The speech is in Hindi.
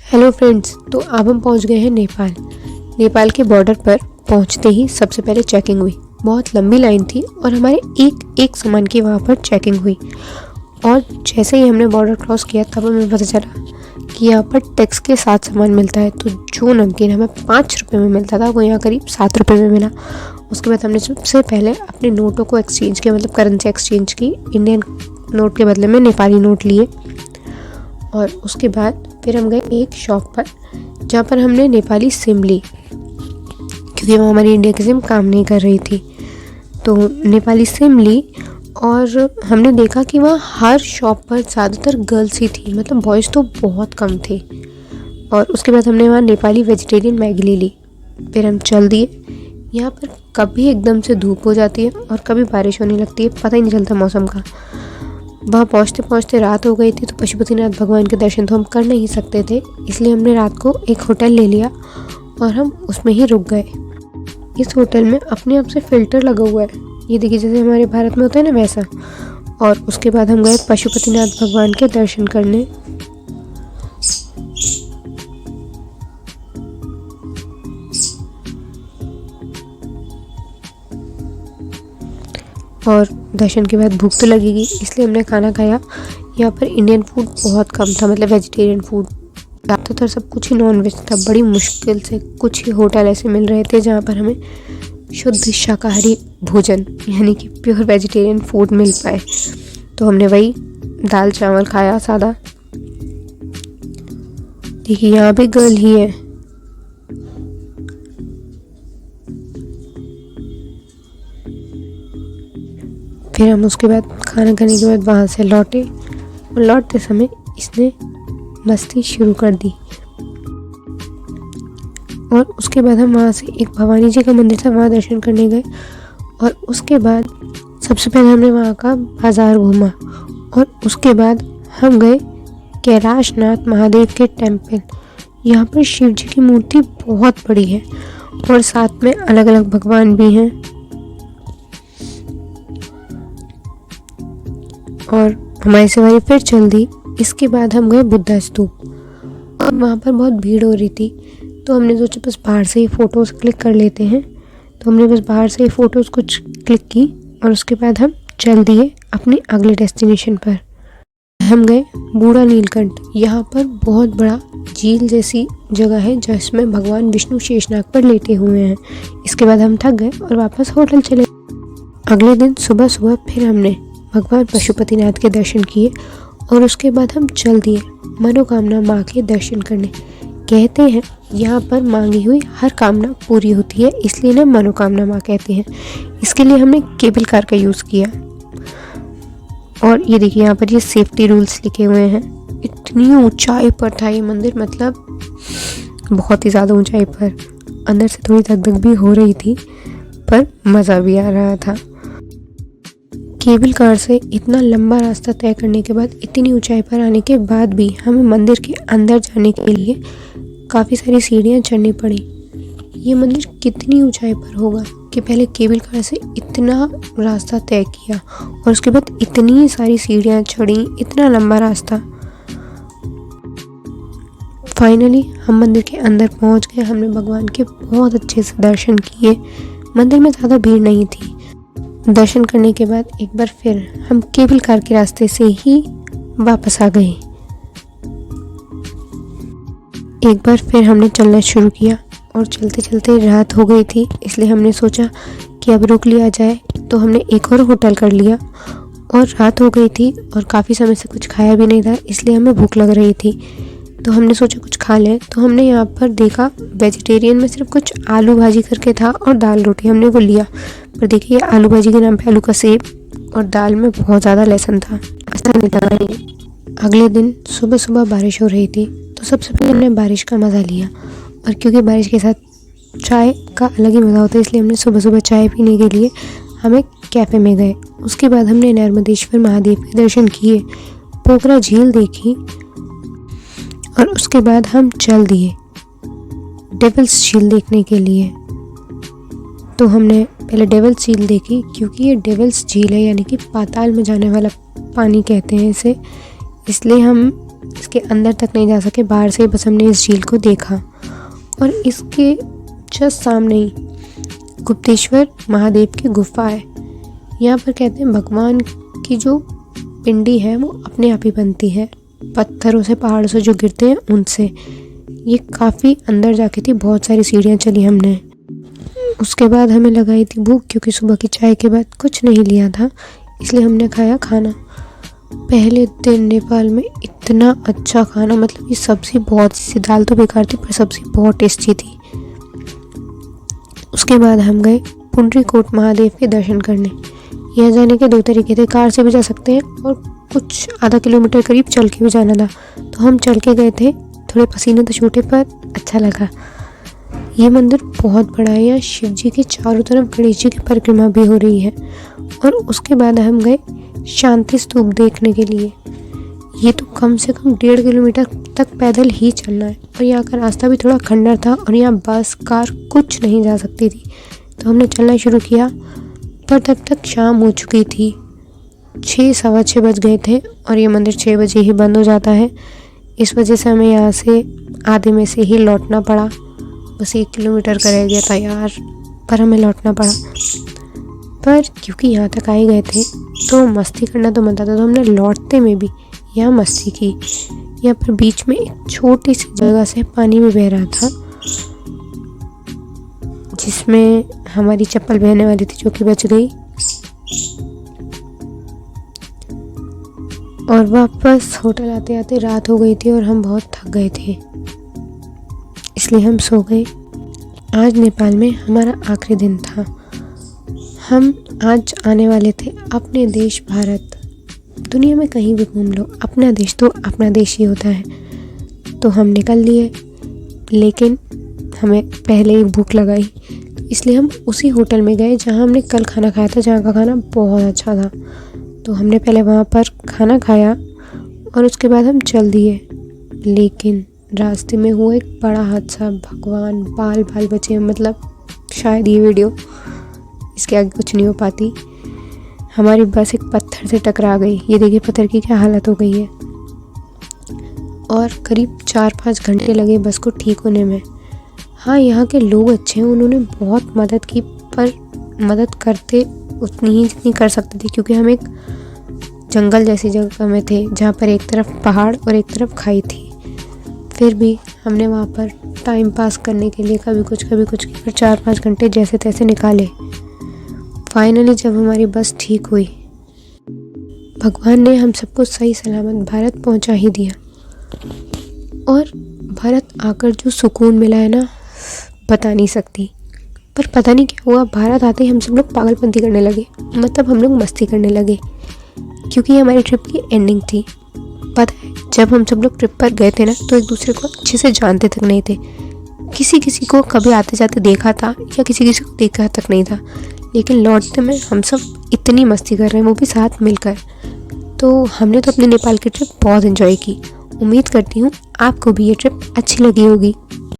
हेलो फ्रेंड्स, तो अब हम पहुंच गए हैं नेपाल। नेपाल के बॉर्डर पर पहुंचते ही सबसे पहले चेकिंग हुई। बहुत लंबी लाइन थी और हमारे एक एक सामान की वहाँ पर चेकिंग हुई। और जैसे ही हमने बॉर्डर क्रॉस किया तब हमें पता चला कि यहाँ पर टैक्स के साथ सामान मिलता है। तो जो नमकीन हमें 5 रुपये में मिलता था वो यहाँ करीब 7 रुपये में मिला। उसके बाद हमने सबसे पहले अपने नोटों को एक्सचेंज किया, मतलब करेंसी एक्सचेंज की। इंडियन नोट के बदले में नेपाली नोट लिए। और उसके बाद फिर हम गए एक शॉप पर जहाँ पर हमने नेपाली सिम ली, क्योंकि वो हमारी इंडिया की सिम काम नहीं कर रही थी। तो नेपाली सिम ली और हमने देखा कि वहाँ हर शॉप पर ज़्यादातर गर्ल्स ही थी, मतलब बॉयज़ तो बहुत कम थे। और उसके बाद हमने वहाँ नेपाली वेजिटेरियन मैगी ले ली। फिर हम चल दिए। यहाँ पर कभी एकदम से धूप हो जाती है और कभी बारिश होने लगती है, पता ही नहीं चलता मौसम का। वहाँ पहुँचते पहुँचते रात हो गई थी, तो पशुपतिनाथ भगवान के दर्शन तो हम कर नहीं सकते थे, इसलिए हमने रात को एक होटल ले लिया और हम उसमें ही रुक गए। इस होटल में अपने आप से फ़िल्टर लगा हुआ है, ये देखिए जैसे हमारे भारत में होता है ना वैसा। और उसके बाद हम गए पशुपतिनाथ भगवान के दर्शन करने। और दर्शन के बाद भूख तो लगेगी, इसलिए हमने खाना खाया। यहाँ पर इंडियन फूड बहुत कम था, मतलब वेजिटेरियन फूड ज़्यादातर सब कुछ ही नॉन वेज था। बड़ी मुश्किल से कुछ ही होटल ऐसे मिल रहे थे जहाँ पर हमें शुद्ध शाकाहारी भोजन यानी कि प्योर वेजिटेरियन फूड मिल पाए। तो हमने वही दाल चावल खाया सादा। देखिए यहाँ भी गर्ल ही है। फिर हम उसके बाद खाना खाने के बाद वहाँ से लौटे और लौटते समय इसने मस्ती शुरू कर दी। और उसके बाद हम वहाँ से एक भवानी जी का मंदिर था, वहाँ दर्शन करने गए। और उसके बाद सबसे पहले हमने वहाँ का बाज़ार घूमा और उसके बाद हम गए कैलाशनाथ महादेव के टेम्पल। यहाँ पर शिव जी की मूर्ति बहुत बड़ी है और साथ में अलग अलग भगवान भी हैं। और हमारी सवारी फिर चल दी। इसके बाद हम गए बुद्धा स्तूप और वहाँ पर बहुत भीड़ हो रही थी, तो हमने सोचा बस बाहर से ही फ़ोटोज़ क्लिक कर लेते हैं। तो हमने बस बाहर से ही फ़ोटोज़ कुछ क्लिक की और उसके बाद हम चल दिए अपने अगले डेस्टिनेशन पर। हम गए बूढ़ा नीलकंठ। यहाँ पर बहुत बड़ा झील जैसी जगह है जिसमें भगवान विष्णु शेषनाग पर लेटे हुए हैं। इसके बाद हम थक गए और वापस होटल चले। अगले दिन सुबह सुबह फिर हमने भगवान पशुपतिनाथ के दर्शन किए और उसके बाद हम चल दिए मनोकामना माँ के दर्शन करने। कहते हैं यहाँ पर मांगी हुई हर कामना पूरी होती है, इसलिए इन्हें मनोकामना माँ कहते हैं। इसके लिए हमने केबल कार का यूज़ किया। और ये देखिए यहाँ पर ये सेफ्टी रूल्स लिखे हुए हैं। इतनी ऊंचाई पर था ये मंदिर, मतलब बहुत ही ज़्यादा ऊंचाई पर। अंदर से थोड़ी धक धक भी हो रही थी पर मज़ा भी आ रहा था। केबल कार से इतना लंबा रास्ता तय करने के बाद, इतनी ऊंचाई पर आने के बाद भी हमें मंदिर के अंदर जाने के लिए काफ़ी सारी सीढ़ियाँ चढ़नी पड़ी। ये मंदिर कितनी ऊंचाई पर होगा कि पहले केबल कार से इतना रास्ता तय किया और उसके बाद इतनी सारी सीढ़ियाँ चढ़ी, इतना लंबा रास्ता। फाइनली हम मंदिर के अंदर पहुंच गए। हमने भगवान के बहुत अच्छे से दर्शन किए। मंदिर में ज़्यादा भीड़ नहीं थी। दर्शन करने के बाद एक बार फिर हम केबल कार के रास्ते से ही वापस आ गए। एक बार फिर हमने चलना शुरू किया और चलते चलते रात हो गई थी, इसलिए हमने सोचा कि अब रुक लिया जाए। तो हमने एक और होटल कर लिया और रात हो गई थी और काफ़ी समय से कुछ खाया भी नहीं था, इसलिए हमें भूख लग रही थी। तो हमने सोचा कुछ खा लें। तो हमने यहाँ पर देखा वेजिटेरियन में सिर्फ कुछ आलू भाजी करके था और दाल रोटी, हमने वो लिया। पर देखिए आलू भाजी के नाम पे आलू का सेब और दाल में बहुत ज़्यादा लहसुन था, अच्छा नहीं था। अगले दिन सुबह सुबह बारिश हो रही थी, तो सबसे पहले हमने बारिश का मज़ा लिया। और क्योंकि बारिश के साथ चाय का अलग ही मज़ा होता है, इसलिए हमने सुबह सुबह चाय पीने के लिए हम एक कैफ़े में गए। उसके बाद हमने नर्मदेश्वर महादेव के दर्शन किए, पोखरा झील देखी और उसके बाद हम चल दिए डेविल्स झील देखने के लिए। तो हमने पहले डेविल्स झील देखी, क्योंकि ये डेविल्स झील है यानी कि पाताल में जाने वाला पानी कहते हैं इसे, इसलिए हम इसके अंदर तक नहीं जा सके, बाहर से बस हमने इस झील को देखा। और इसके जस्ट सामने ही गुप्तेश्वर महादेव की गुफा है। यहाँ पर कहते हैं भगवान की जो पिंडी है वो अपने आप ही बनती है, पत्थरों से, पहाड़ों से जो गिरते हैं उनसे। ये काफ़ी अंदर जाके थी, बहुत सारी सीढ़ियाँ चली हमने। उसके बाद हमें लगाई थी भूख, क्योंकि सुबह की चाय के बाद कुछ नहीं लिया था, इसलिए हमने खाया खाना। पहले दिन नेपाल में इतना अच्छा खाना, मतलब ये सब्ज़ी बहुत सी, दाल तो बेकार थी पर सब्ज़ी बहुत टेस्टी थी। उसके बाद हम गए पुंडरीकोट महादेव के दर्शन करने। यहाँ जाने के 2 तरीके थे, कार से भी जा सकते हैं और कुछ आधा किलोमीटर करीब चल के भी जाना था। तो हम चल के गए थे, थोड़े पसीने तो छूटे पर अच्छा लगा। ये मंदिर बहुत बड़ा है, यहाँ शिव जी के चारों तरफ गणेश जी की परिक्रमा भी हो रही है। और उसके बाद हम गए शांति स्तूप देखने के लिए। ये तो कम से कम 1.5 किलोमीटर तक पैदल ही चलना है, और यहाँ का रास्ता भी थोड़ा खंडर था, और यहाँ बस कार कुछ नहीं जा सकती थी। तो हमने चलना शुरू किया, पर तब तक शाम हो चुकी थी, 6 सवा 6 बज गए थे, और ये मंदिर 6 बजे ही बंद हो जाता है। इस वजह से हमें यहाँ से आधे में से ही लौटना पड़ा। बस 1 किलोमीटर का रह गया था यार, पर हमें लौटना पड़ा। पर क्योंकि यहाँ तक आए गए थे तो मस्ती करना तो बनता था, तो हमने लौटते में भी यहाँ मस्ती की। यहाँ पर बीच में एक छोटी सी जगह से पानी भी बह रहा था, जिसमें हमारी चप्पल बहने वाली थी, जो कि बच गई। और वापस होटल आते आते रात हो गई थी और हम बहुत थक गए थे, इसलिए हम सो गए। आज नेपाल में हमारा आखिरी दिन था। हम आज आने वाले थे अपने देश भारत। दुनिया में कहीं भी घूम लो, अपना देश तो अपना देश ही होता है। तो हम निकल लिए, लेकिन हमें पहले ही भूख लगाई, इसलिए हम उसी होटल में गए जहां हमने कल खाना खाया था, जहां का खाना बहुत अच्छा था। तो हमने पहले वहां पर खाना खाया और उसके बाद हम चल दिए। लेकिन रास्ते में हुआ एक बड़ा हादसा। भगवान, बाल बाल बचे, मतलब शायद ये वीडियो इसके आगे कुछ नहीं हो पाती। हमारी बस एक पत्थर से टकरा गई। ये देखिए पत्थर की क्या हालत हो गई है। और करीब 4-5 घंटे लगे बस को ठीक होने में। हाँ, यहाँ के लोग अच्छे हैं, उन्होंने बहुत मदद की, पर मदद करते उतनी ही जितनी कर सकते थे, क्योंकि हम एक जंगल जैसी जगह में थे, जहाँ पर एक तरफ पहाड़ और एक तरफ खाई थी। फिर भी हमने वहाँ पर टाइम पास करने के लिए कभी कुछ कर 4-5 घंटे जैसे तैसे निकाले। फाइनली जब हमारी बस ठीक हुई, भगवान ने हम सबको सही सलामत भारत पहुंचा ही दिया। और भारत आकर जो सुकून मिला है ना, बता नहीं सकती। पर पता नहीं क्या हुआ, भारत आते ही हम सब लोग पागलपंती करने लगे, मतलब हम लोग मस्ती करने लगे, क्योंकि हमारी ट्रिप की एंडिंग थी। पता है, जब हम सब लोग ट्रिप पर गए थे ना, तो एक दूसरे को अच्छे से जानते तक नहीं थे। किसी को कभी आते जाते देखा था या किसी को देखा तक नहीं था, लेकिन लौटते में हम सब इतनी मस्ती कर रहे हैं, वो भी साथ मिलकर। तो हमने तो अपनी नेपाल की ट्रिप बहुत एंजॉय की। उम्मीद करती हूँ आपको भी ये ट्रिप अच्छी लगी होगी।